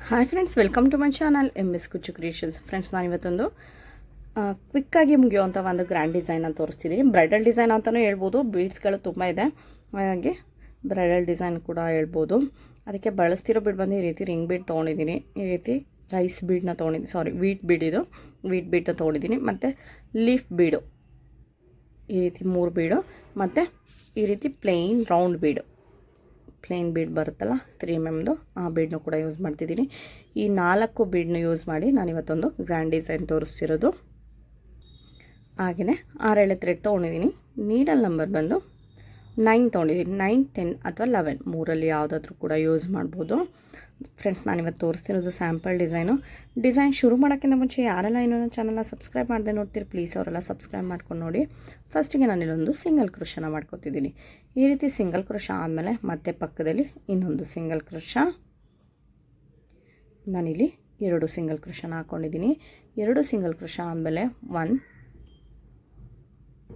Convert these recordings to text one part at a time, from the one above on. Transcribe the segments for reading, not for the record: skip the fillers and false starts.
Hi friends, welcome to my channel MS Kuchchu creations. Friends, ನಾನು ಇವತ್ತೊಂದು ಕ್ವಿಕ್ಕಾಗಿ ಮುಗಿಯುವಂಥ ಒಂದು ಗ್ರ್ಯಾಂಡ್ ಡಿಸೈನ್ ಅಂತ ತೋರಿಸ್ತಿದ್ದೀನಿ. ಬ್ರೈಡಲ್ ಡಿಸೈನ್ ಅಂತಲೂ ಹೇಳ್ಬೋದು. ಬೀಡ್ಸ್ಗಳು ತುಂಬ ಇದೆ, ಹಾಗಾಗಿ ಬ್ರೈಡಲ್ ಡಿಸೈನ್ ಕೂಡ ಹೇಳ್ಬೋದು. ಅದಕ್ಕೆ ಬಳಸ್ತಿರೋ ಬೀಡ್ ಬಂದು ಈ ರೀತಿ ರಿಂಗ್ ಬೀಡ್ ತೊಗೊಂಡಿದ್ದೀನಿ. ಈ ರೀತಿ ರೈಸ್ ಬೀಡನ್ನ ತೊಗೊಂಡಿದ್ದೀನಿ, ವೀಟ್ ಬೀಡ್, ಇದು ವೀಟ್ ಬೀಡನ್ನ ತೊಗೊಂಡಿದ್ದೀನಿ. ಮತ್ತು ಲೀಫ್ ಬೀಡು ಈ ರೀತಿ 3 ಬೀಡು, ಮತ್ತು ಈ ರೀತಿ ಪ್ಲೇನ್ ರೌಂಡ್ ಬೀಡು, ಪ್ಲೇನ್ ಬೀಡ್ ಬರುತ್ತಲ್ಲ 3mm ಆ ಬೀಡನ್ನು ಕೂಡ ಯೂಸ್ ಮಾಡ್ತಿದ್ದೀನಿ. ಈ 4 ಬೀಡನ್ನ ಯೂಸ್ ಮಾಡಿ ನಾನು ಇವತ್ತೊಂದು ಗ್ರ್ಯಾಂಡ್ ಡಿಸೈನ್ ತೋರಿಸ್ತಿರೋದು. ಹಾಗೆಯೇ 6 ಎಳೆ ಥ್ರೆಡ್ ತೊಗೊಂಡಿದ್ದೀನಿ. ನೀಡಲ್ ನಂಬರ್ ಬಂದು 9 ತೊಗೊಂಡಿದ್ದೀನಿ. 9, 10 ಅಥವಾ 11 ಮೂರಲ್ಲಿ ಯಾವುದಾದ್ರೂ ಕೂಡ ಯೂಸ್ ಮಾಡ್ಬೋದು. ಫ್ರೆಂಡ್ಸ್, ನಾನಿವತ್ತು ತೋರಿಸ್ತಿರೋದು ಸ್ಯಾಂಪಲ್ ಡಿಸೈನ್ ಶುರು ಮಾಡೋಕ್ಕಿಂತ ಮುಂಚೆ ಯಾರೆಲ್ಲ ಇನ್ನೂ ಚಾನಲ್ನ ಸಬ್ಸ್ಕ್ರೈಬ್ ಮಾಡದೆ ನೋಡ್ತೀರಿ, ಪ್ಲೀಸ್ ಅವರೆಲ್ಲ ಸಬ್ಸ್ಕ್ರೈಬ್ ಮಾಡ್ಕೊಂಡು ನೋಡಿ. ಫಸ್ಟಿಗೆ ನಾನಿಲ್ಲೊಂದು ಸಿಂಗಲ್ ಕ್ರೋಶನ ಮಾಡ್ಕೊತಿದ್ದೀನಿ. ಈ ರೀತಿ ಸಿಂಗಲ್ ಕ್ರೋಶ ಆದಮೇಲೆ ಮತ್ತೆ ಪಕ್ಕದಲ್ಲಿ ಇನ್ನೊಂದು ಸಿಂಗಲ್ ಕ್ರೋಶ. ನಾನಿಲ್ಲಿ 2 ಸಿಂಗಲ್ ಕ್ರೋಶನ ಹಾಕ್ಕೊಂಡಿದ್ದೀನಿ. 2 ಸಿಂಗಲ್ ಕ್ರೋಶ ಆದಮೇಲೆ 1,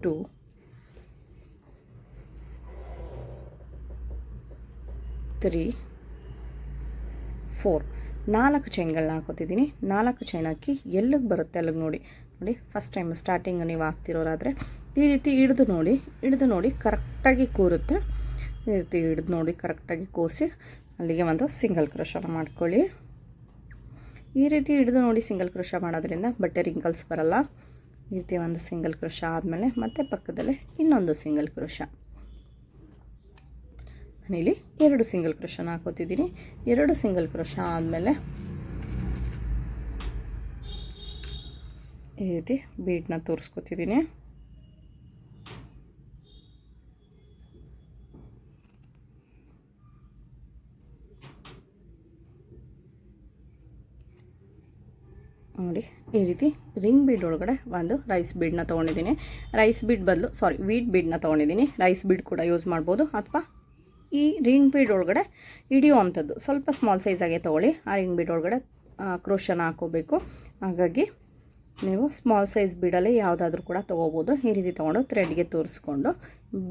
2, 3, 4 4 ಚೈನ್ಗಳನ್ನ ಹಾಕೋತಿದ್ದೀನಿ. 4 ಚೈನ್ ಹಾಕಿ ಎಲ್ಲಿಗೆ ಬರುತ್ತೆ ಅಲ್ಲಿಗೆ ನೋಡಿ. ಫಸ್ಟ್ ಟೈಮ್ ಸ್ಟಾರ್ಟಿಂಗ್ ನೀವು ಹಾಕ್ತಿರೋರಾದರೆ ಈ ರೀತಿ ಹಿಡಿದು ನೋಡಿ ಕರೆಕ್ಟಾಗಿ ಕೂರುತ್ತೆ. ಈ ರೀತಿ ಹಿಡಿದು ನೋಡಿ ಕರೆಕ್ಟಾಗಿ ಕೂರಿಸಿ ಅಲ್ಲಿಗೆ ಒಂದು ಸಿಂಗಲ್ ಕ್ರೋಶನ ಮಾಡ್ಕೊಳ್ಳಿ. ಈ ರೀತಿ ಹಿಡಿದು ನೋಡಿ ಸಿಂಗಲ್ ಕ್ರೋಶ ಮಾಡೋದ್ರಿಂದ ಬಟ್ಟೆ ರಿಂಕಲ್ಸ್ ಬರಲ್ಲ. ಈ ರೀತಿ ಒಂದು ಸಿಂಗಲ್ ಕ್ರೋಶ ಆದಮೇಲೆ ಮತ್ತೆ ಪಕ್ಕದಲ್ಲೇ ಇನ್ನೊಂದು ಸಿಂಗಲ್ ಕ್ರೋಶ. ನಾನಿಲ್ಲಿ 2 ಸಿಂಗಲ್ ಕ್ರೋಶನ ಹಾಕೋತಿದ್ದೀನಿ. 2 ಸಿಂಗಲ್ ಕ್ರೋಶ ಆದಮೇಲೆ ಈ ರೀತಿ ಬೀಡನ್ನ ತೋರಿಸ್ಕೊತಿದ್ದೀನಿ. ನೋಡಿ, ಈ ರೀತಿ ರಿಂಗ್ ಬೀಡ್ ಒಳಗಡೆ ಒಂದು ರೈಸ್ ಬೀಡನ್ನ ತೊಗೊಂಡಿದ್ದೀನಿ. ರೈಸ್ ಬೀಡ್ ಬದಲು ವೀಟ್ ಬೀಡನ್ನ ತೊಗೊಂಡಿದ್ದೀನಿ. ರೈಸ್ ಬೀಡ್ ಕೂಡ ಯೂಸ್ ಮಾಡ್ಬೋದು, ಅಥವಾ ಈ ರಿಂಗ್ ಬೀಡ್ ಒಳಗಡೆ ಹಿಡಿಯುವಂಥದ್ದು ಸ್ವಲ್ಪ ಸ್ಮಾಲ್ ಸೈಜಾಗೆ ತೊಗೊಳ್ಳಿ. ಆ ರಿಂಗ್ ಬೀಡ್ ಒಳಗಡೆ ಕ್ರೋಶನ ಹಾಕೋಬೇಕು. ಹಾಗಾಗಿ ನೀವು ಸ್ಮಾಲ್ ಸೈಜ್ ಬೀಡಲ್ಲಿ ಯಾವುದಾದ್ರೂ ಕೂಡ ತೊಗೋಬೋದು. ಈ ರೀತಿ ತೊಗೊಂಡು ಥ್ರೆಡ್ಗೆ ತೋರಿಸ್ಕೊಂಡು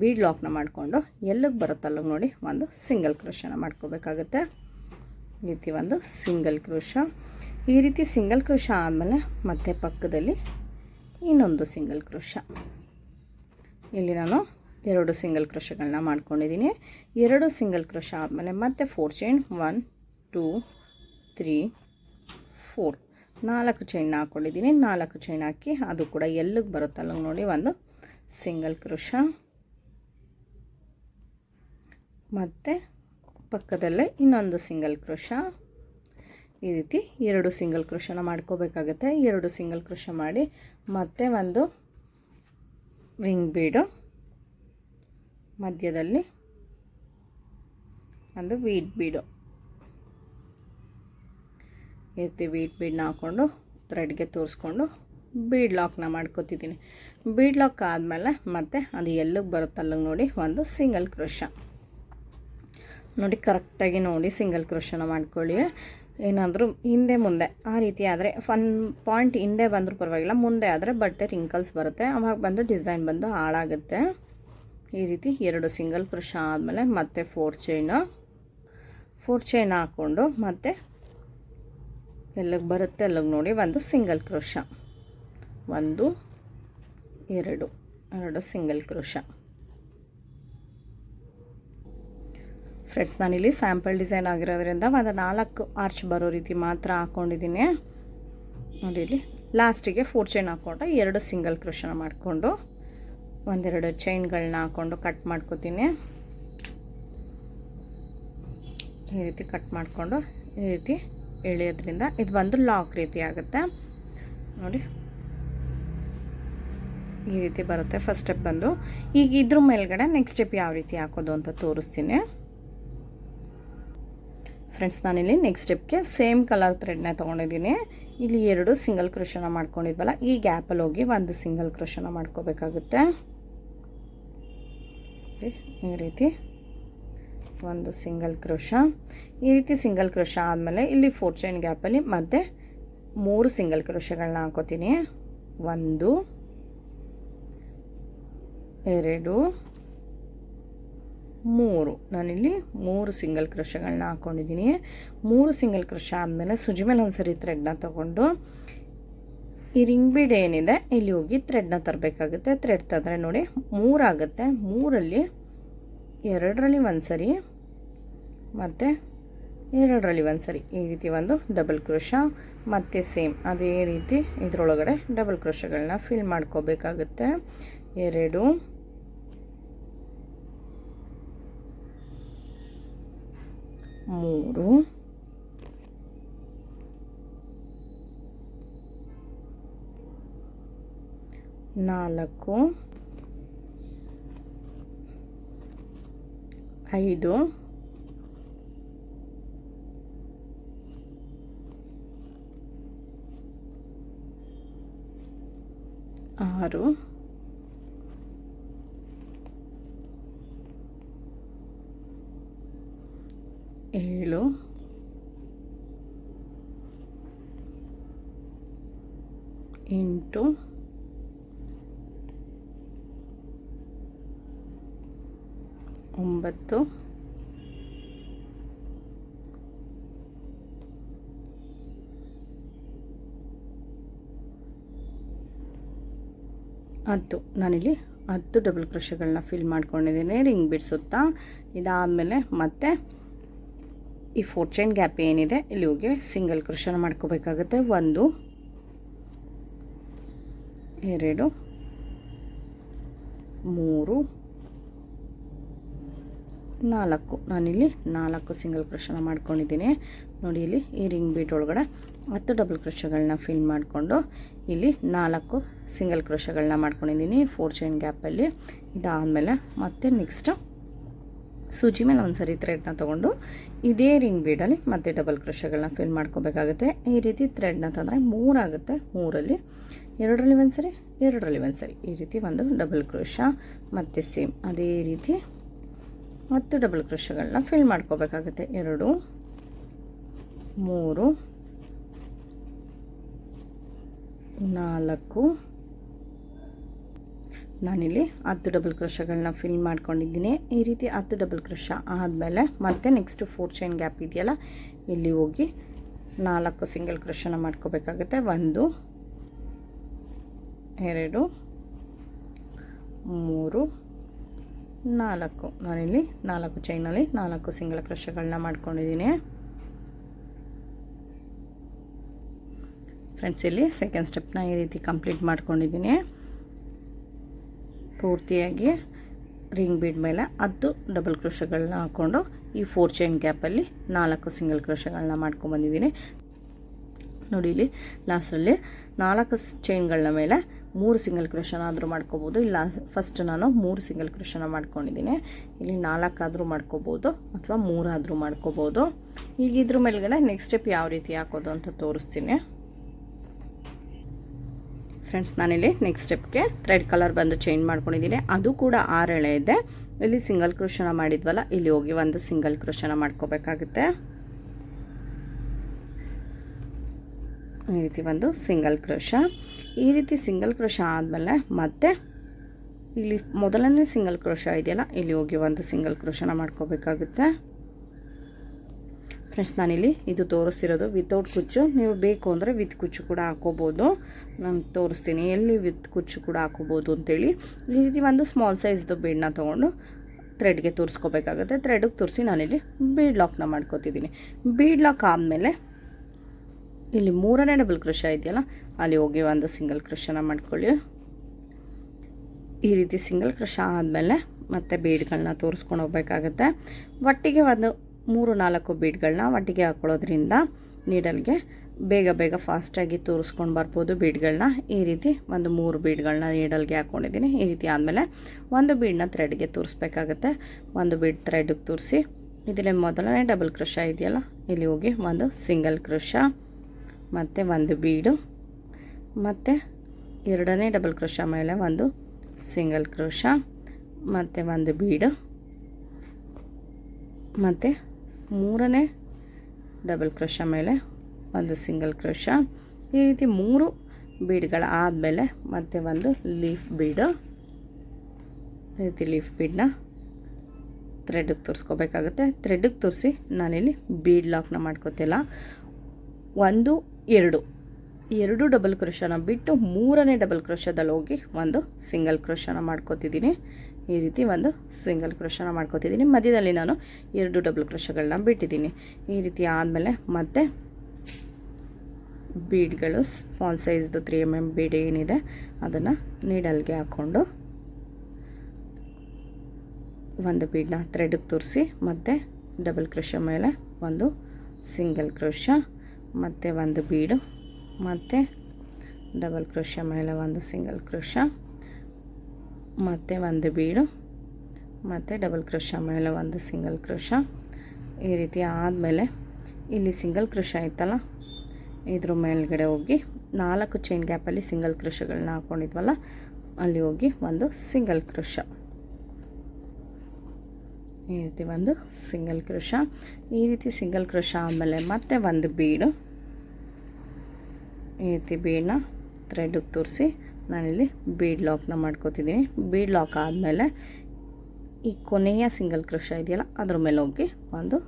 ಬೀಡ್ ಲಾಕ್ನ ಮಾಡಿಕೊಂಡು ಎಲ್ಲಿಗೆ ಬರುತ್ತಲ್ಲ ನೋಡಿ ಒಂದು ಸಿಂಗಲ್ ಕ್ರೋಶನ ಮಾಡ್ಕೋಬೇಕಾಗುತ್ತೆ. ಈ ರೀತಿ ಒಂದು ಸಿಂಗಲ್ ಕ್ರೋಶ. ಈ ರೀತಿ ಸಿಂಗಲ್ ಕ್ರೋಶ ಆದಮೇಲೆ ಮತ್ತೆ ಪಕ್ಕದಲ್ಲಿ ಇನ್ನೊಂದು ಸಿಂಗಲ್ ಕ್ರೋಶ. ಇಲ್ಲಿ ನಾನು 2 ಸಿಂಗಲ್ ಕ್ರೋಶಗಳನ್ನ ಮಾಡ್ಕೊಂಡಿದ್ದೀನಿ. 2 ಸಿಂಗಲ್ ಕ್ರೋಶ ಆದಮೇಲೆ ಮತ್ತೆ 4 ಚೈನ್, 1, 2, 3, 4 4 ಚೈನ್ನ ಹಾಕ್ಕೊಂಡಿದ್ದೀನಿ. 4 ಚೈನ್ ಹಾಕಿ ಅದು ಕೂಡ ಎಲ್ಲಿಗೆ ಬರುತ್ತಲ್ಲ ನೋಡಿ ಒಂದು ಸಿಂಗಲ್ ಕ್ರೋಶ. ಮತ್ತು ಪಕ್ಕದಲ್ಲೇ ಇನ್ನೊಂದು ಸಿಂಗಲ್ ಕ್ರೋಶ. ಈ ರೀತಿ 2 ಸಿಂಗಲ್ ಕ್ರೋಶನ ಮಾಡ್ಕೋಬೇಕಾಗುತ್ತೆ. 2 ಸಿಂಗಲ್ ಕ್ರೋಶ ಮಾಡಿ ಮತ್ತೆ ಒಂದು ರಿಂಗ್ ಬೀಡು, ಮಧ್ಯದಲ್ಲಿ ಒಂದು ವೀಟ್ ಬೀಡು. ಈ ರೀತಿ ವೀಟ್ ಬೀಡನ್ನ ಹಾಕ್ಕೊಂಡು ಥ್ರೆಡ್ಗೆ ತೋರಿಸ್ಕೊಂಡು ಬೀಡ್ ಲಾಕ್ನ ಮಾಡ್ಕೊತಿದ್ದೀನಿ. ಬೀಡ್ ಲಾಕ್ ಆದಮೇಲೆ ಮತ್ತೆ ಅದು ಎಲ್ಲಿಗೆ ಬರುತ್ತಲ್ಲ ನೋಡಿ ಒಂದು ಸಿಂಗಲ್ ಕ್ರೋಶ. ನೋಡಿ ಕರೆಕ್ಟಾಗಿ ನೋಡಿ ಸಿಂಗಲ್ ಕ್ರೋಶನ ಮಾಡ್ಕೊಳ್ಳಿ. ಏನಾದರೂ ಹಿಂದೆ ಮುಂದೆ ಆ ರೀತಿ ಆದರೆ ಪಾಯಿಂಟ್ ಹಿಂದೆ ಬಂದರೂ ಪರವಾಗಿಲ್ಲ, ಮುಂದೆ ಆದರೆ ಬಟ್ಟೆ ರಿಂಕಲ್ಸ್ ಬರುತ್ತೆ, ಅವಾಗ ಬಂದು ಡಿಸೈನ್ ಬಂದು ಹಾಳಾಗುತ್ತೆ. ಈ ರೀತಿ 2 ಸಿಂಗಲ್ ಕ್ರೋಶ ಆದಮೇಲೆ ಮತ್ತೆ 4 ಚೈನ್ ಹಾಕ್ಕೊಂಡು ಮತ್ತೆ ಎಲ್ಲಿಗೆ ಬರುತ್ತೆ ಅಲ್ಲಿಗೆ ನೋಡಿ ಒಂದು single crochet. 1, 2 single crochet. Friends, ನಾನಿಲ್ಲಿ ಸ್ಯಾಂಪಲ್ ಡಿಸೈನ್ ಆಗಿರೋದ್ರಿಂದ ಒಂದು 4 ಆರ್ಚ್ ಬರೋ ರೀತಿ ಮಾತ್ರ ಹಾಕ್ಕೊಂಡಿದ್ದೀನಿ. ನೋಡಿ, ಇಲ್ಲಿ ಲಾಸ್ಟಿಗೆ 4 ಚೈನ್ ಹಾಕ್ಕೊಂಡು 2 ಸಿಂಗಲ್ ಕ್ರೋಶನ ಮಾಡಿಕೊಂಡು 1-2 ಚೈನ್ಗಳನ್ನ ಹಾಕ್ಕೊಂಡು ಕಟ್ ಮಾಡ್ಕೊತೀನಿ. ಈ ರೀತಿ ಕಟ್ ಮಾಡಿಕೊಂಡು ಈ ರೀತಿ ಎಳೆಯೋದ್ರಿಂದ ಇದು ಒಂದು ಲಾಕ್ ರೀತಿ ಆಗುತ್ತೆ. ನೋಡಿ, ಈ ರೀತಿ ಬರುತ್ತೆ ಫಸ್ಟ್ ಸ್ಟೆಪ್ ಬಂದು. ಈಗ ಇದ್ರ ಮೇಲ್ಗಡೆ ನೆಕ್ಸ್ಟ್ ಸ್ಟೆಪ್ ಯಾವ ರೀತಿ ಹಾಕೋದು ಅಂತ ತೋರಿಸ್ತೀನಿ. ಫ್ರೆಂಡ್ಸ್, ನಾನಿಲ್ಲಿ ನೆಕ್ಸ್ಟ್ ಸ್ಟೆಪ್ಗೆ ಸೇಮ್ ಕಲರ್ ಥ್ರೆಡ್ನ ತೊಗೊಂಡಿದ್ದೀನಿ. ಇಲ್ಲಿ 2 ಸಿಂಗಲ್ ಕ್ರೋಶನ ಮಾಡ್ಕೊಂಡಿದ್ವಲ್ಲ, ಈ ಗ್ಯಾಪಲ್ಲಿ ಹೋಗಿ ಒಂದು ಸಿಂಗಲ್ ಕ್ರೋಶನ ಮಾಡ್ಕೋಬೇಕಾಗುತ್ತೆ. ಈ ರೀತಿ ಒಂದು ಸಿಂಗಲ್ ಕ್ರೋಶ. ಈ ರೀತಿ ಸಿಂಗಲ್ ಕ್ರೋಶ ಆದಮೇಲೆ ಇಲ್ಲಿ 4 ಚೈನ್ ಗ್ಯಾಪಲ್ಲಿ ಮತ್ತೆ 3 ಸಿಂಗಲ್ ಕ್ರೋಶಗಳನ್ನ ಹಾಕೋತೀನಿ. 1, 2, 3 ನಾನಿಲ್ಲಿ 3 ಸಿಂಗಲ್ ಕ್ರೋಶಗಳನ್ನ ಹಾಕ್ಕೊಂಡಿದ್ದೀನಿ. 3 ಸಿಂಗಲ್ ಕ್ರೋಶ ಆದಮೇಲೆ ಸುಜಿ ಮೇಲೆ ಒಂದ್ಸರಿ ಥ್ರೆಡ್ನ ತೊಗೊಂಡು ಈ ರಿಂಗ್ ಬೀಡ್ ಏನಿದೆ ಇಲ್ಲಿ ಹೋಗಿ ಥ್ರೆಡ್ನ ತರಬೇಕಾಗುತ್ತೆ. ಥ್ರೆಡ್ ತಂದರೆ ನೋಡಿ 3 ಆಗುತ್ತೆ. 3ರಲ್ಲಿ 2ರಲ್ಲಿ ಒಂದ್ಸರಿ ಮತ್ತು 2ರಲ್ಲಿ ಒಂದ್ಸರಿ ಈ ರೀತಿ ಒಂದು ಡಬಲ್ ಕ್ರೋಶ, ಮತ್ತು ಸೇಮ್ ಅದೇ ರೀತಿ ಇದರೊಳಗಡೆ ಡಬಲ್ ಕ್ರೋಶಗಳನ್ನ ಫಿಲ್ ಮಾಡ್ಕೋಬೇಕಾಗುತ್ತೆ. 2 3 4 5 6 7 8 9 10. ನಾನಿಲ್ಲಿ 10 ಡಬಲ್ ಕ್ರೋಶಗಳನ್ನ ಫಿಲ್ ಮಾಡ್ಕೊಂಡಿದ್ದೀನಿ ರಿಂಗ್ ಬೀಡ್ ಸುತ್ತ. ಇದಾದಮೇಲೆ ಮತ್ತೆ ಈ 4 ಚೈನ್ ಗ್ಯಾಪ್ ಏನಿದೆ ಇಲ್ಲಿ ಹೋಗಿ ಸಿಂಗಲ್ ಕ್ರೋಶನ ಮಾಡ್ಕೋಬೇಕಾಗುತ್ತೆ. 1 2 3 4 ನಾನಿಲ್ಲಿ 4 ಸಿಂಗಲ್ ಕ್ರೋಶನ ಮಾಡ್ಕೊಂಡಿದ್ದೀನಿ. ನೋಡಿ ಇಲ್ಲಿ ಈ ರಿಂಗ್ ಬೀಟ್ ಒಳಗಡೆ 10 ಡಬಲ್ ಕ್ರೋಶಗಳನ್ನ ಫಿಲ್ ಮಾಡಿಕೊಂಡು ಇಲ್ಲಿ 4 ಸಿಂಗಲ್ ಕ್ರೋಶಗಳನ್ನ ಮಾಡ್ಕೊಂಡಿದ್ದೀನಿ 4 ಚೈನ್ ಗ್ಯಾಪಲ್ಲಿ. ಇದಾದಮೇಲೆ ಮತ್ತೆ ನೆಕ್ಸ್ಟ್ ಸೂಜಿ ಮೇಲೆ ಒಂದ್ಸರಿ ಥ್ರೆಡ್ನ ತೊಗೊಂಡು ಇದೇ ರಿಂಗ್ ಬೀಡಲ್ಲಿ ಮತ್ತೆ ಡಬಲ್ ಕ್ರೋಶಗಳನ್ನ ಫಿಲ್ ಮಾಡ್ಕೋಬೇಕಾಗುತ್ತೆ. ಈ ರೀತಿ ಥ್ರೆಡ್ನ ತಂದರೆ 3 ಆಗುತ್ತೆ. 3ರಲ್ಲಿ 2ರಲ್ಲಿ ಒಂದ್ಸರಿ 2ರಲ್ಲಿ ಒಂದ್ಸರಿ ಈ ರೀತಿ ಒಂದು ಡಬಲ್ ಕ್ರೋಶ, ಮತ್ತು ಸೇಮ್ ಅದೇ ರೀತಿ 10 ಡಬಲ್ ಕ್ರೋಶಗಳನ್ನ ಫಿಲ್ ಮಾಡ್ಕೋಬೇಕಾಗುತ್ತೆ. 2 3 4 ನಾನಿಲ್ಲಿ 10 ಡಬಲ್ ಕ್ರೋಶಗಳನ್ನ ಫಿಲ್ ಮಾಡ್ಕೊಂಡಿದ್ದೀನಿ. ಈ ರೀತಿ 10 ಡಬಲ್ ಕ್ರೋಶ ಆದಮೇಲೆ ಮತ್ತೆ ನೆಕ್ಸ್ಟ್ 4 ಚೈನ್ ಗ್ಯಾಪ್ ಇದೆಯಲ್ಲ ಇಲ್ಲಿ ಹೋಗಿ 4 ಸಿಂಗಲ್ ಕ್ರೋಶನ ಮಾಡ್ಕೋಬೇಕಾಗುತ್ತೆ. 1 2 3 4 ನಾನಿಲ್ಲಿ 4 ಚೈನಲ್ಲಿ 4 ಸಿಂಗಲ್ ಕ್ರೋಶಗಳನ್ನ ಮಾಡ್ಕೊಂಡಿದ್ದೀನಿ. ಫ್ರೆಂಡ್ಸ್ ಇಲ್ಲಿ ಸೆಕೆಂಡ್ ಸ್ಟೆಪ್ನ ಈ ರೀತಿ ಕಂಪ್ಲೀಟ್ ಮಾಡ್ಕೊಂಡಿದ್ದೀನಿ. ಪೂರ್ತಿಯಾಗಿ ರಿಂಗ್ ಬೀಡ್ ಮೇಲೆ 10 ಡಬಲ್ ಕ್ರೋಶಗಳನ್ನ ಹಾಕ್ಕೊಂಡು ಈ 4 ಚೈನ್ ಗ್ಯಾಪಲ್ಲಿ 4 ಸಿಂಗಲ್ ಕ್ರೋಶಗಳನ್ನ ಮಾಡ್ಕೊಂಡ್ಬಂದಿದ್ದೀನಿ. ನೋಡಿ ಇಲ್ಲಿ ಲಾಸ್ಟಲ್ಲಿ 4 ಚೈನ್ಗಳನ್ನ ಮೇಲೆ 3 ಸಿಂಗಲ್ ಕ್ರೋಶನ ಆದರೂ ಮಾಡ್ಕೋಬೋದು. ಇಲ್ಲ ಫಸ್ಟ್ ನಾನು 3 ಸಿಂಗಲ್ ಕ್ರೋಶನ ಮಾಡ್ಕೊಂಡಿದ್ದೀನಿ. ಇಲ್ಲಿ 4 ಆದರೂ ಮಾಡ್ಕೋಬೋದು ಅಥವಾ 3 ಆದರೂ ಮಾಡ್ಕೋಬೋದು. ಈಗ ಇದ್ರ ಮೇಲ್ಗಡೆ ನೆಕ್ಸ್ಟ್ ಸ್ಟೆಪ್ ಯಾವ ರೀತಿ ಹಾಕೋದು ಅಂತ ತೋರಿಸ್ತೀನಿ. ಫ್ರೆಂಡ್ಸ್ ನಾನಿಲ್ಲಿ ನೆಕ್ಸ್ಟ್ ಸ್ಟೆಪ್ಗೆ ಥ್ರೆಡ್ ಕಲರ್ ಬಂದು ಚೇಂಜ್ ಮಾಡ್ಕೊಂಡಿದ್ದೀನಿ. ಅದು ಕೂಡ 6 ಎಳೆ ಇದೆ. ಇಲ್ಲಿ ಸಿಂಗಲ್ ಕ್ರೋಶನ ಮಾಡಿದ್ವಲ್ಲ ಇಲ್ಲಿ ಹೋಗಿ ಒಂದು ಸಿಂಗಲ್ ಕ್ರೋಶನ ಮಾಡ್ಕೋಬೇಕಾಗುತ್ತೆ. ಈ ರೀತಿ ಒಂದು ಸಿಂಗಲ್ ಕ್ರೋಶ. ಈ ರೀತಿ ಸಿಂಗಲ್ ಕ್ರೋಶ ಆದಮೇಲೆ ಮತ್ತೆ ಇಲ್ಲಿ ಮೊದಲನೇ ಸಿಂಗಲ್ ಕ್ರೋಶ ಇದೆಯಲ್ಲ ಇಲ್ಲಿ ಹೋಗಿ ಒಂದು ಸಿಂಗಲ್ ಕ್ರೋಶನ ಮಾಡ್ಕೋಬೇಕಾಗುತ್ತೆ. ಫ್ರೆಂಡ್ಸ್ ನಾನಿಲ್ಲಿ ಇದು ತೋರಿಸ್ತಿರೋದು ವಿತೌಟ್ ಕುಚ್ಚು. ನೀವು ಬೇಕು ಅಂದರೆ ವಿತ್ ಕುಚ್ಚು ಕೂಡ ಹಾಕೋಬೋದು. ನಾನು ತೋರಿಸ್ತೀನಿ ಎಲ್ಲಿ ವಿತ್ ಕುಚ್ಚು ಕೂಡ ಹಾಕೋಬೋದು ಅಂತೇಳಿ. ಈ ರೀತಿ ಒಂದು ಸ್ಮಾಲ್ ಸೈಜ್ದು ಬೀಡನ್ನ ತೊಗೊಂಡು ಥ್ರೆಡ್ಗೆ ತೋರಿಸ್ಕೋಬೇಕಾಗುತ್ತೆ. ಥ್ರೆಡ್ಗೆ ತೋರಿಸಿ ನಾನಿಲ್ಲಿ ಬೀಡ್ ಲಾಕ್ನ ಮಾಡ್ಕೋತಿದ್ದೀನಿ. ಬೀಡ್ ಲಾಕ್ ಆದಮೇಲೆ ಇಲ್ಲಿ 3ನೇ ಡಬಲ್ ಕ್ರೋಶ ಇದೆಯಲ್ಲ ಅಲ್ಲಿ ಹೋಗಿ ಒಂದು ಸಿಂಗಲ್ ಕ್ರೋಶನ ಮಾಡ್ಕೊಳ್ಳಿ. ಈ ರೀತಿ ಸಿಂಗಲ್ ಕ್ರೋಶ ಆದಮೇಲೆ ಮತ್ತೆ ಬೀಡ್ಗಳನ್ನ ತೋರಿಸ್ಕೊಂಡು ಹೋಗ್ಬೇಕಾಗುತ್ತೆ. ಒಟ್ಟಿಗೆ ಒಂದು 3-4 ಬೀಡ್ಗಳನ್ನ ಒಟ್ಟಿಗೆ ಹಾಕ್ಕೊಳ್ಳೋದ್ರಿಂದ ನೀಡಲ್ಗೆ ಬೇಗ ಫಾಸ್ಟಾಗಿ ತೋರಿಸ್ಕೊಂಡು ಬರ್ಬೋದು ಬೀಡ್ಗಳನ್ನ. ಈ ರೀತಿ ಒಂದು 3 ಬೀಡ್ಗಳನ್ನ ನೀಡಲ್ಗೆ ಹಾಕ್ಕೊಂಡಿದ್ದೀನಿ. ಈ ರೀತಿ ಆದಮೇಲೆ ಒಂದು ಬೀಡನ್ನ ಥ್ರೆಡ್ಗೆ ತೋರಿಸ್ಬೇಕಾಗುತ್ತೆ. ಒಂದು ಬೀಡ್ ಥ್ರೆಡ್ಗೆ ತೋರಿಸಿ ಇದರಲ್ಲಿ ಮೊದಲನೇ ಡಬಲ್ ಕ್ರೋಶ ಇದೆಯಲ್ಲ ಇಲ್ಲಿ ಹೋಗಿ ಒಂದು ಸಿಂಗಲ್ ಕ್ರೋಶ, ಮತ್ತು ಒಂದು ಬೀಡು, ಮತ್ತು 2ನೇ ಡಬಲ್ ಕ್ರೋಶ ಮೇಲೆ ಒಂದು ಸಿಂಗಲ್ ಕ್ರೋಶ, ಮತ್ತು ಒಂದು ಬೀಡು, ಮತ್ತು 3ನೇ ಡಬಲ್ ಕ್ರೋಶ ಮೇಲೆ ಒಂದು ಸಿಂಗಲ್ ಕ್ರೋಶ. ಈ ರೀತಿ 3 ಬೀಡ್ಗಳ ಆದಮೇಲೆ ಮತ್ತೆ ಒಂದು ಲೀಫ್ ಬೀಡು. ಈ ರೀತಿ ಲೀಫ್ ಬೀಡನ್ನ ಥ್ರೆಡ್ಗೆ ತೋರಿಸ್ಕೋಬೇಕಾಗುತ್ತೆ. ಥ್ರೆಡ್ಗೆ ತೋರಿಸಿ ನಾನಿಲ್ಲಿ ಬೀಡ್ ಲಾಕ್ನ ಮಾಡ್ಕೋತಿಲ್ಲ. 1 2 ಡಬಲ್ ಕ್ರೋಶನ ಬಿಟ್ಟು 3ನೇ ಡಬಲ್ ಕ್ರೋಶದಲ್ಲಿ ಹೋಗಿ ಒಂದು ಸಿಂಗಲ್ ಕ್ರೋಶನ ಮಾಡ್ಕೋತಿದ್ದೀನಿ. ಈ ರೀತಿ ಒಂದು ಸಿಂಗಲ್ ಕ್ರೋಶನ ಮಾಡ್ಕೋತಿದ್ದೀನಿ. ಮಧ್ಯದಲ್ಲಿ ನಾನು 2 ಡಬಲ್ ಕ್ರೋಶಗಳನ್ನ ಬಿಟ್ಟಿದ್ದೀನಿ. ಈ ರೀತಿ ಆದಮೇಲೆ ಮತ್ತೆ ಬೀಡ್ಗಳು ಸ್ಮಾಲ್ ಸೈಜ್ದು 3 mm ಬೀಡ್ ಏನಿದೆ ಅದನ್ನು ನೀಡಲ್ಗೆ ಹಾಕ್ಕೊಂಡು ಒಂದು ಬೀಡನ್ನ ಥ್ರೆಡ್ಗೆ ತೋರಿಸಿ ಮತ್ತು ಡಬಲ್ ಕ್ರೋಶ ಮೇಲೆ ಒಂದು ಸಿಂಗಲ್ ಕ್ರೋಶ ಮತ್ತು ಒಂದು ಬೀಡು ಮತ್ತು ಡಬಲ್ ಕ್ರೋಶ ಮೇಲೆ ಒಂದು ಸಿಂಗಲ್ ಕ್ರೋಶ ಮತ್ತು ಒಂದು ಬೀಡು ಮತ್ತು ಡಬಲ್ ಕ್ರೋಶ ಮೇಲೆ ಒಂದು ಸಿಂಗಲ್ ಕ್ರೋಶ. ಈ ರೀತಿ ಆದಮೇಲೆ ಇಲ್ಲಿ ಸಿಂಗಲ್ ಕ್ರೋಶ ಆಯ್ತಲ್ಲ, ಇದ್ರ ಮೇಲ್ಗಡೆ ಹೋಗಿ 4 ಚೈನ್ ಗ್ಯಾಪಲ್ಲಿ ಸಿಂಗಲ್ ಕ್ರೋಶಗಳನ್ನ ಹಾಕ್ಕೊಂಡಿದ್ವಲ್ಲ ಅಲ್ಲಿ ಹೋಗಿ ಒಂದು ಸಿಂಗಲ್ ಕ್ರೋಶ. ಈ ರೀತಿ ಒಂದು ಸಿಂಗಲ್ ಕ್ರೋಶ. ಈ ರೀತಿ ಸಿಂಗಲ್ ಕ್ರೋಶ ಆದಮೇಲೆ ಮತ್ತೆ ಒಂದು ಬೀಡು, ಈ ರೀತಿ ಬೀಡನ್ನ ಥ್ರೆಡ್ಗೆ ತೋರಿಸಿ ನಾನಿಲ್ಲಿ ಬೀಡ್ ಲಾಕ್ನ ಮಾಡ್ಕೋತಿದ್ದೀನಿ. ಬೀಡ್ ಲಾಕ್ ಆದಮೇಲೆ ಈ ಕೊನೆಯ ಸಿಂಗಲ್ ಕ್ರೋಶ ಇದೆಯಲ್ಲ ಅದ್ರ ಮೇಲೆ ಹೋಗಿ ಒಂದು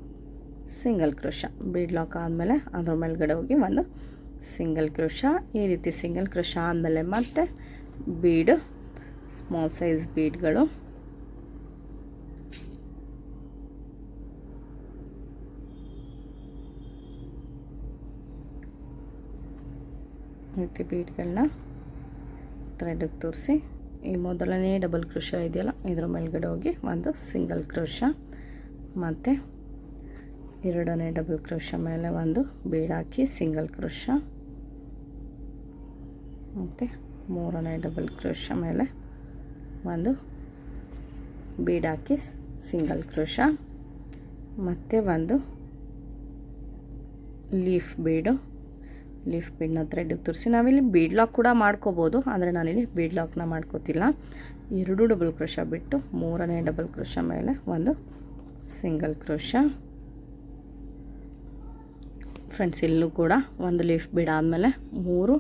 ಸಿಂಗಲ್ ಕ್ರೋಶ. ಬೀಡ್ ಲಾಕ್ ಆದಮೇಲೆ ಅದ್ರ ಮೇಲ್ಗಡೆ ಹೋಗಿ ಒಂದು ಸಿಂಗಲ್ ಕ್ರೋಶ. ಈ ರೀತಿ ಸಿಂಗಲ್ ಕ್ರೋಶ ಆದಮೇಲೆ ಮತ್ತೆ ಬೀಡು, ಸ್ಮಾಲ್ ಸೈಜ್ ಬೀಡ್ಗಳು, ರೀತಿ ಬೀಡ್ಗಳನ್ನ ಥ್ರೆಡ್ಗೆ ತೋರಿಸಿ ಈ ಮೊದಲನೇ ಡಬಲ್ ಕ್ರೋಶ ಇದೆಯಲ್ಲ ಇದರ ಮೇಲ್ಗಡೆ ಹೋಗಿ ಒಂದು ಸಿಂಗಲ್ ಕ್ರೋಶ ಮತ್ತು 2ನೇ ಡಬಲ್ ಕ್ರೋಶ ಮೇಲೆ ಒಂದು ಬೀಡ್ ಹಾಕಿ ಸಿಂಗಲ್ ಕ್ರೋಶ ಮತ್ತು 3ನೇ ಡಬಲ್ ಕ್ರೋಶ ಮೇಲೆ ಒಂದು ಬೀಡ್ ಹಾಕಿ ಸಿಂಗಲ್ ಕ್ರೋಶ ಮತ್ತು ಒಂದು ಲೀಫ್ ಬೀಡನ್ನ ಥ್ರೆಡ್ಗೆ ತೋರಿಸಿ ನಾವಿಲ್ಲಿ ಬೀಡ್ ಲಾಕ್ ಕೂಡ ಮಾಡ್ಕೋಬೋದು, ಆದರೆ ನಾನಿಲ್ಲಿ ಬೀಡ್ ಲಾಕ್ನ ಮಾಡ್ಕೋತಿಲ್ಲ. 2 ಡಬಲ್ ಕ್ರೋಶ ಬಿಟ್ಟು 3ನೇ ಡಬಲ್ ಕ್ರೋಶ ಮೇಲೆ ಒಂದು ಸಿಂಗಲ್ ಕ್ರೋಶ. ಫ್ರೆಂಡ್ಸ್, ಇಲ್ಲೂ ಕೂಡ ಒಂದು ಲೀಫ್ ಬೀಡ್ ಆದಮೇಲೆ 3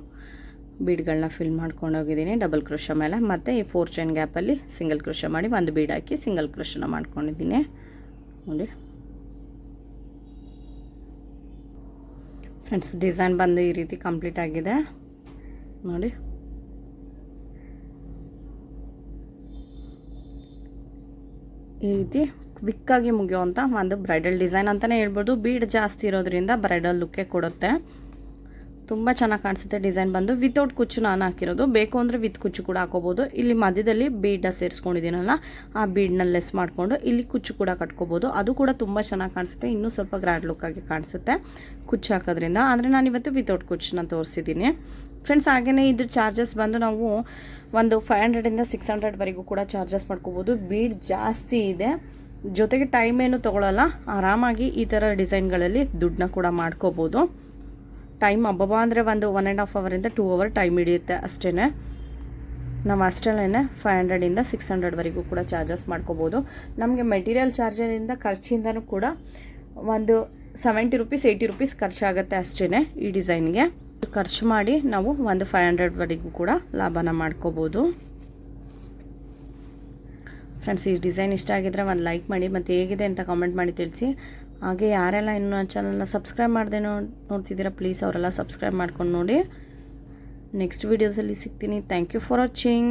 ಬೀಡ್ಗಳನ್ನ ಫಿಲ್ ಮಾಡ್ಕೊಂಡು ಹೋಗಿದ್ದೀನಿ ಡಬಲ್ ಕ್ರೋಶ ಮೇಲೆ. ಮತ್ತು ಈ 4 ಚೈನ್ ಗ್ಯಾಪಲ್ಲಿ ಸಿಂಗಲ್ ಕ್ರೋಶ ಮಾಡಿ ಒಂದು ಬೀಡ್ ಹಾಕಿ ಸಿಂಗಲ್ ಕ್ರೋಶನ ಮಾಡ್ಕೊಂಡಿದ್ದೀನಿ ನೋಡಿ. ಫ್ರೆಂಡ್ಸ್, ಡಿಸೈನ್ ಬಂದು ಈ ರೀತಿ ಕಂಪ್ಲೀಟ್ ಆಗಿದೆ ನೋಡಿ. ಈ ರೀತಿ ಕ್ವಿಕ್ಕಾಗಿ ಮುಗಿಯುವಂಥ ಒಂದು ಬ್ರೈಡಲ್ ಡಿಸೈನ್ ಅಂತಲೇ ಹೇಳ್ಬೋದು. ಬೀಡ್ ಜಾಸ್ತಿ ಇರೋದ್ರಿಂದ ಬ್ರೈಡಲ್ ಲುಕ್ಕೇ ಕೊಡುತ್ತೆ. ತುಂಬ ಚೆನ್ನಾಗಿ ಕಾಣಿಸುತ್ತೆ. ಡಿಸೈನ್ ಬಂದು ವಿತೌಟ್ ಕುಚ್ಚು ನಾನು ಹಾಕಿರೋದು, ಬೇಕು ಅಂದರೆ ವಿತ್ ಕುಚ್ಚು ಕೂಡ ಹಾಕೋಬೋದು. ಇಲ್ಲಿ ಮಧ್ಯದಲ್ಲಿ ಬೀಡ ಸೇರಿಸ್ಕೊಂಡಿದ್ದೀನಲ್ಲ ಆ ಬೀಡನ್ನ ಲೆಸ್ ಮಾಡಿಕೊಂಡು ಇಲ್ಲಿ ಕುಚ್ಚು ಕೂಡ ಕಟ್ಕೋಬೋದು. ಅದು ಕೂಡ ತುಂಬ ಚೆನ್ನಾಗಿ ಕಾಣಿಸುತ್ತೆ, ಇನ್ನೂ ಸ್ವಲ್ಪ ಗ್ರ್ಯಾಂಡ್ ಲುಕ್ಕಾಗಿ ಕಾಣಿಸುತ್ತೆ ಕುಚ್ಚು ಹಾಕೋದ್ರಿಂದ. ಆದರೆ ನಾನಿವತ್ತು ವಿತೌಟ್ ಕುಚ್ಚನ್ನ ತೋರಿಸಿದ್ದೀನಿ ಫ್ರೆಂಡ್ಸ್. ಹಾಗೆಯೇ ಇದ್ರ ಚಾರ್ಜಸ್ ಬಂದು ನಾವು ಒಂದು 500ಇಂದ 600ವರೆಗೂ ಕೂಡ ಚಾರ್ಜಸ್ ಮಾಡ್ಕೋಬೋದು. ಬೀಡ್ ಜಾಸ್ತಿ ಇದೆ, ಜೊತೆಗೆ ಟೈಮ್ ಏನು ತೊಗೊಳ್ಳಲ್ಲ. ಆರಾಮಾಗಿ ಈ ಥರ ಡಿಸೈನ್ಗಳಲ್ಲಿ ದುಡ್ಡನ್ನ ಕೂಡ ಮಾಡ್ಕೋಬೋದು. ಟೈಮ್ ಹಬ್ಬ ಅಂದರೆ ಒಂದು 1.5 ಅವರಿಂದ 2 ಅವರ್ ಟೈಮ್ ಹಿಡಿಯುತ್ತೆ ಅಷ್ಟೇ. ನಾವು ಅಷ್ಟರಲ್ಲೇ 500ಇಂದ 600ವರೆಗೂ ಕೂಡ ಚಾರ್ಜಸ್ ಮಾಡ್ಕೋಬೋದು. ನಮಗೆ ಮೆಟೀರಿಯಲ್ ಚಾರ್ಜರಿಂದ ಖರ್ಚಿಂದನೂ ಕೂಡ ಒಂದು 70 ರೂಪೀಸ್ 80 ರೂಪೀಸ್ ಖರ್ಚಾಗುತ್ತೆ ಅಷ್ಟೇ. ಈ ಡಿಸೈನ್ಗೆ ಖರ್ಚು ಮಾಡಿ ನಾವು ಒಂದು 500ವರೆಗೂ ಕೂಡ ಲಾಭನ ಮಾಡ್ಕೋಬೋದು. ಫ್ರೆಂಡ್ಸ್, ಈ ಡಿಸೈನ್ ಇಷ್ಟ ಆಗಿದ್ರೆ ಒಂದು ಲೈಕ್ ಮಾಡಿ ಮತ್ತು ಹೇಗಿದೆ ಅಂತ ಕಾಮೆಂಟ್ ಮಾಡಿ ತಿಳಿಸಿ. ಹಾಗೆ ಯಾರೆಲ್ಲ ಇನ್ನೂ ನನ್ನ ಚಾನಲ್ನ ಸಬ್ಸ್ಕ್ರೈಬ್ ಮಾಡದೆ ನೋಡ್ತಿದ್ದೀರಾ ಪ್ಲೀಸ್ ಅವರೆಲ್ಲ ಸಬ್ಸ್ಕ್ರೈಬ್ ಮಾಡ್ಕೊಂಡು ನೋಡಿ. ನೆಕ್ಸ್ಟ್ ವೀಡಿಯೋಸಲ್ಲಿ ಸಿಗ್ತೀನಿ. Thank you for watching.